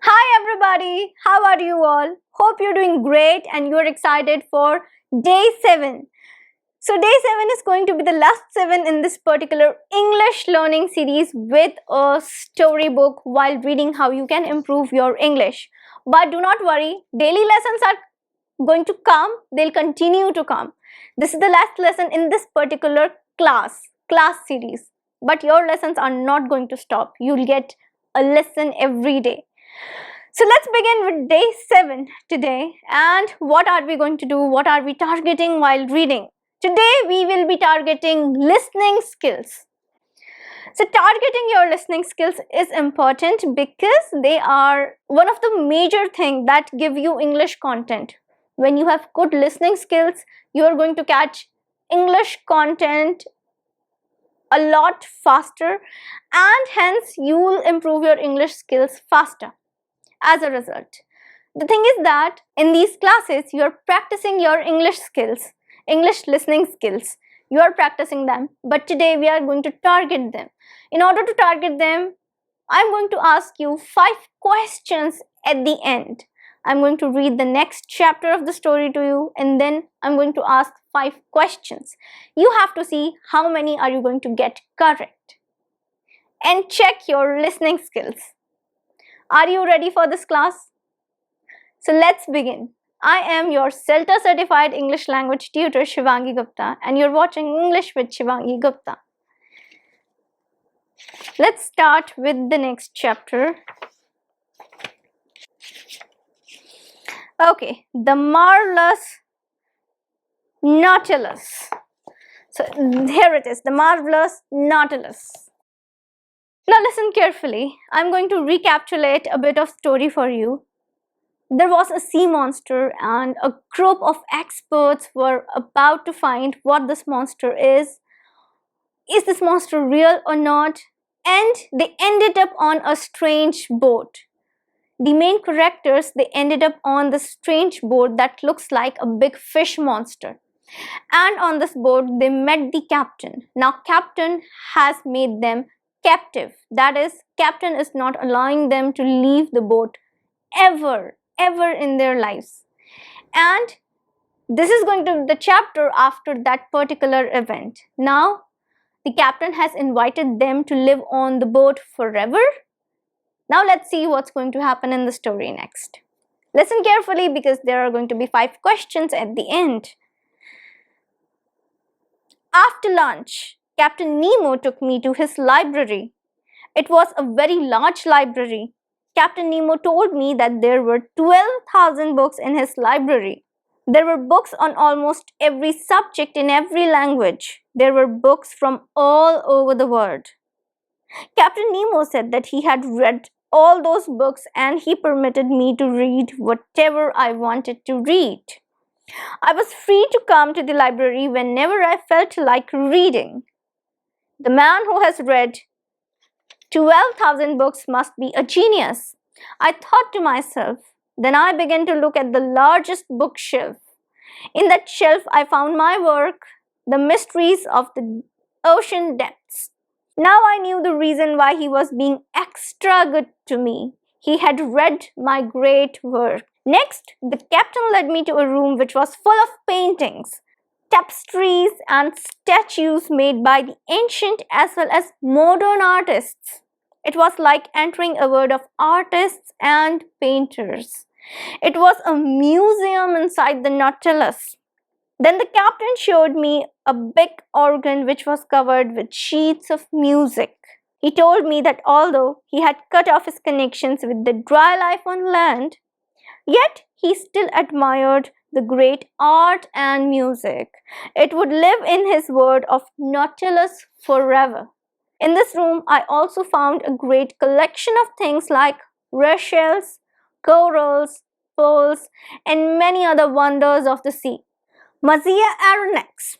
Hi everybody, how are you all? Hope you're doing great and you're excited for day 7. So, day 7 is going to be the last 7 in this particular English learning series with a storybook while reading how you can improve your English. But do not worry, daily lessons are going to come, they'll continue to come. This is the last lesson in this particular class series. But your lessons are not going to stop. You'll get a lesson every day. So let's begin with day 7 today. And what are we going to do? What are we targeting while reading? Today we will be targeting listening skills. So targeting your listening skills is important because they are one of the major things that give you English content. When you have good listening skills, you are going to catch English content a lot faster and hence you will improve your English skills faster. As a result, the thing is that in these classes you are practicing your English skills, English listening skills. You are practicing them, but today we are going to target them. In order to target them, I'm going to ask you 5 questions at the end. I'm going to read the next chapter of the story to you and then I'm going to ask 5 questions. You have to see how many are you going to get correct and check your listening skills. Are you ready for this class? So let's begin. I am your CELTA certified English language tutor Shivangi Gupta and you're watching English with Shivangi Gupta. Let's start with the next chapter. Okay, the marvelous Nautilus. So here it is, the marvelous Nautilus. Now listen carefully. I'm going to recapitulate a bit of story for you. There was a sea monster and a group of experts were about to find what this monster is. Is this monster real or not? And they ended up on a strange boat. The main characters, they ended up on this strange boat that looks like a big fish monster. And on this boat, they met the captain. Now, captain has made them captive. That is, captain is not allowing them to leave the boat ever in their lives. And this is going to be the chapter after that particular event. Now, the captain has invited them to live on the boat forever. Now let's see what's going to happen in the story next. Listen carefully because there are going to be 5 questions at the end. After lunch, Captain Nemo took me to his library. It was a very large library. Captain Nemo told me that there were 12,000 books in his library. There were books on almost every subject in every language. There were books from all over the world. Captain Nemo said that he had read all those books and he permitted me to read whatever I wanted to read. I was free to come to the library whenever I felt like reading. The man who has read 12,000 books must be a genius, I thought to myself. Then I began to look at the largest bookshelf. In that shelf, I found my work, The Mysteries of the Ocean Depths. Now I knew the reason why he was being extra good to me. He had read my great work. Next, the captain led me to a room which was full of paintings, tapestries, and statues made by the ancient as well as modern artists. It was like entering a world of artists and painters. It was a museum inside the Nautilus. Then the captain showed me a big organ which was covered with sheets of music. He told me that although he had cut off his connections with the dry life on land, yet he still admired the great art and music. It would live in his world of Nautilus forever. In this room, I also found a great collection of things like rare shells, corals, pearls, and many other wonders of the sea. Mazia Aronnax.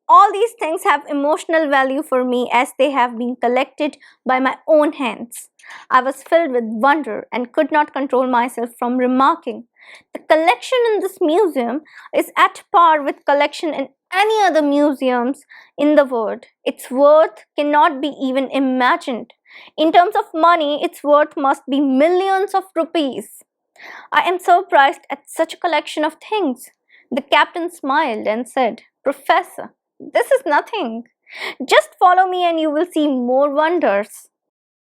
All these things have emotional value for me as they have been collected by my own hands. I was filled with wonder and could not control myself from remarking, the collection in this museum is at par with collection in any other museums in the world. Its worth cannot be even imagined. In terms of money, its worth must be millions of rupees. I am surprised at such a collection of things. The captain smiled and said, Professor, this is nothing. Just follow me and you will see more wonders.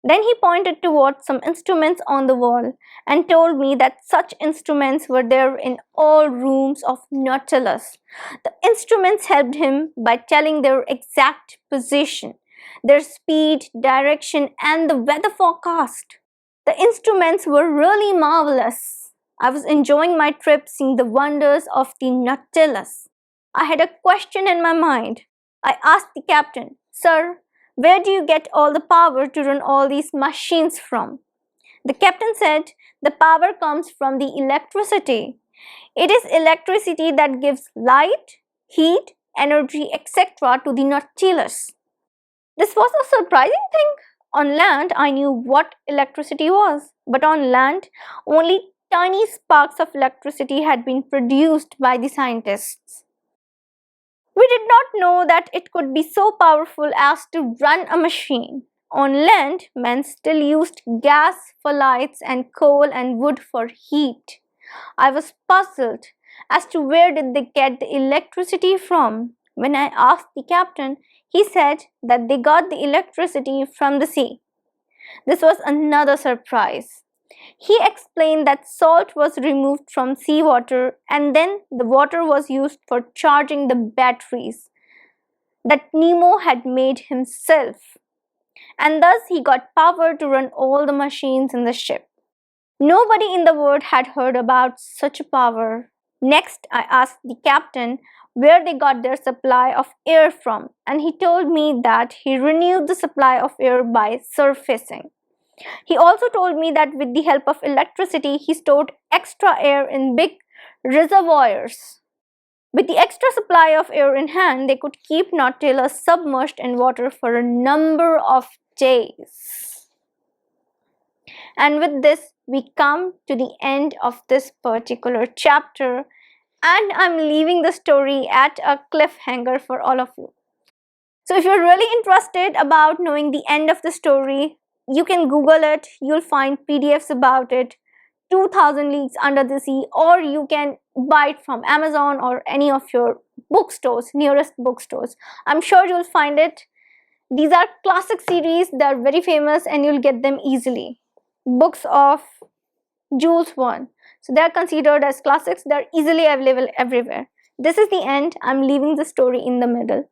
Then he pointed towards some instruments on the wall and told me that such instruments were there in all rooms of Nautilus. The instruments helped him by telling their exact position, their speed, direction, and the weather forecast. The instruments were really marvelous. I was enjoying my trip seeing the wonders of the Nautilus. I had a question in my mind. I asked the captain, Sir, where do you get all the power to run all these machines from? The captain said, The power comes from the electricity. It is electricity that gives light, heat, energy, etc. to the Nautilus. This was a surprising thing. On land, I knew what electricity was, but on land, only tiny sparks of electricity had been produced by the scientists. We did not know that it could be so powerful as to run a machine. On land, men still used gas for lights and coal and wood for heat. I was puzzled as to where did they get the electricity from. When I asked the captain, he said that they got the electricity from the sea. This was another surprise. He explained that salt was removed from seawater and then the water was used for charging the batteries that Nemo had made himself. And thus he got power to run all the machines in the ship. Nobody in the world had heard about such a power. Next, I asked the captain where they got their supply of air from, and he told me that he renewed the supply of air by surfacing. He also told me that with the help of electricity, he stored extra air in big reservoirs. With the extra supply of air in hand, they could keep Nautilus submerged in water for a number of days. And with this, we come to the end of this particular chapter, and I'm leaving the story at a cliffhanger for all of you. So if you're really interested about knowing the end of the story, you can Google it, you'll find PDFs about it, 2000 Leagues Under the Sea, or you can buy it from Amazon or any of your bookstores, nearest bookstores. I'm sure you'll find it. These are classic series, they're very famous and you'll get them easily. Books of Jules Verne. So they're considered as classics, they're easily available everywhere. This is the end, I'm leaving the story in the middle.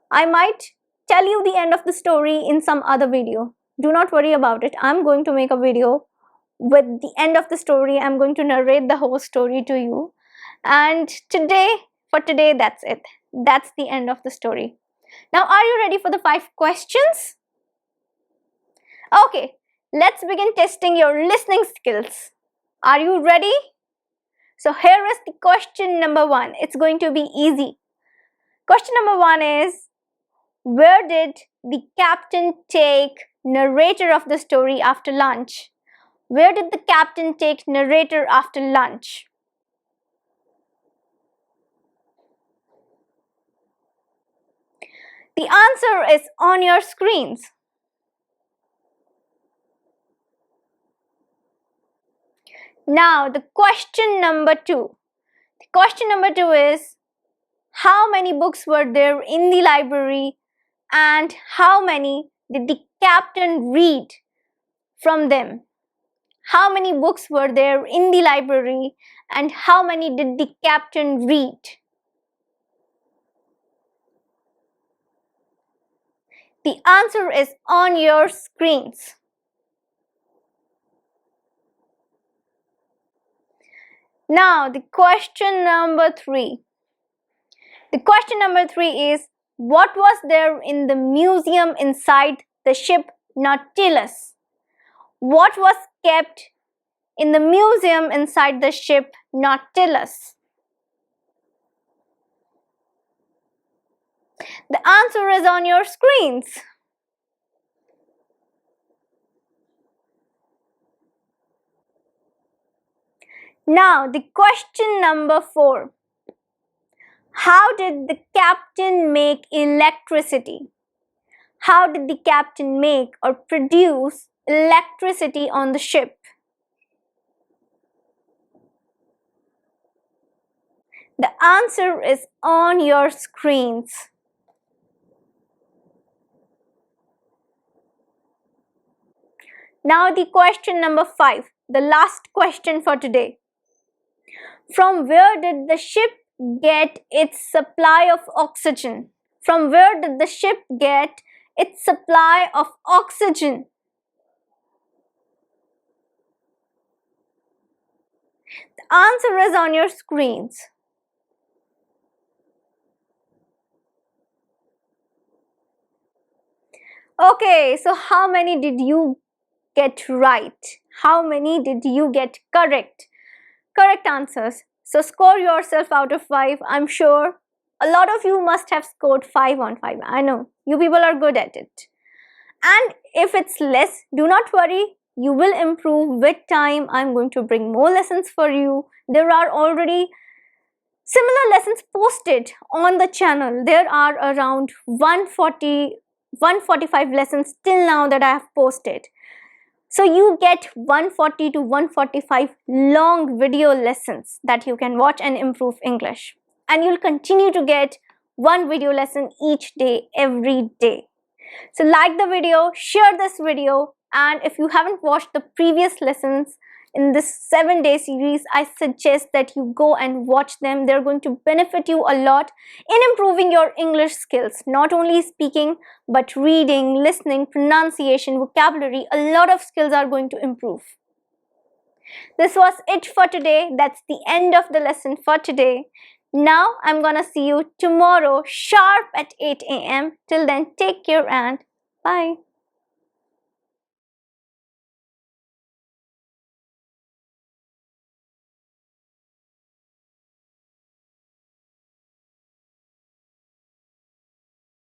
I might tell you the end of the story in some other video. Do not worry about it. I'm going to make a video with the end of the story. I'm going to narrate the whole story to you. And for today, that's it. That's the end of the story. Now, are you ready for the 5 questions? Okay, let's begin testing your listening skills. Are you ready? So here is the question number 1. It's going to be easy. Question number 1 is, where did the captain take narrator of the story after lunch? Where did the captain take narrator after lunch? The answer is on your screens. Now, the question number 2. The question number 2 is, how many books were there in the library and how many did the captain read from them? How many books were there in the library and how many did the captain read? The answer is on your screens. Now, the question number 3. The question number 3 is, what was there in the museum inside the ship Nautilus? What was kept in the museum inside the ship Nautilus? The answer is on your screens. Now, the question number 4. How did the captain make electricity? How did the captain make or produce electricity on the ship? The answer is on your screens. Now the question number 5, the last question for today. From where did the ship get its supply of oxygen? From where did the ship get its supply of oxygen? The answer is on your screens. Okay, so how many did you get right? How many did you get correct? Correct answers. So score yourself out of 5. I'm sure a lot of you must have scored 5 on 5. I know you people are good at it. And if it's less, do not worry. You will improve with time. I'm going to bring more lessons for you. There are already similar lessons posted on the channel. There are around 145 lessons till now that I have posted. So you get 140 to 145 long video lessons that you can watch and improve English. And you'll continue to get one video lesson each day, every day. So like the video, share this video, and if you haven't watched the previous lessons in this 7-day series, I suggest that you go and watch them. They're going to benefit you a lot in improving your English skills. Not only speaking, but reading, listening, pronunciation, vocabulary, a lot of skills are going to improve. This was it for today. That's the end of the lesson for today. Now I'm gonna see you tomorrow sharp at 8 a.m. Till then, take care and bye.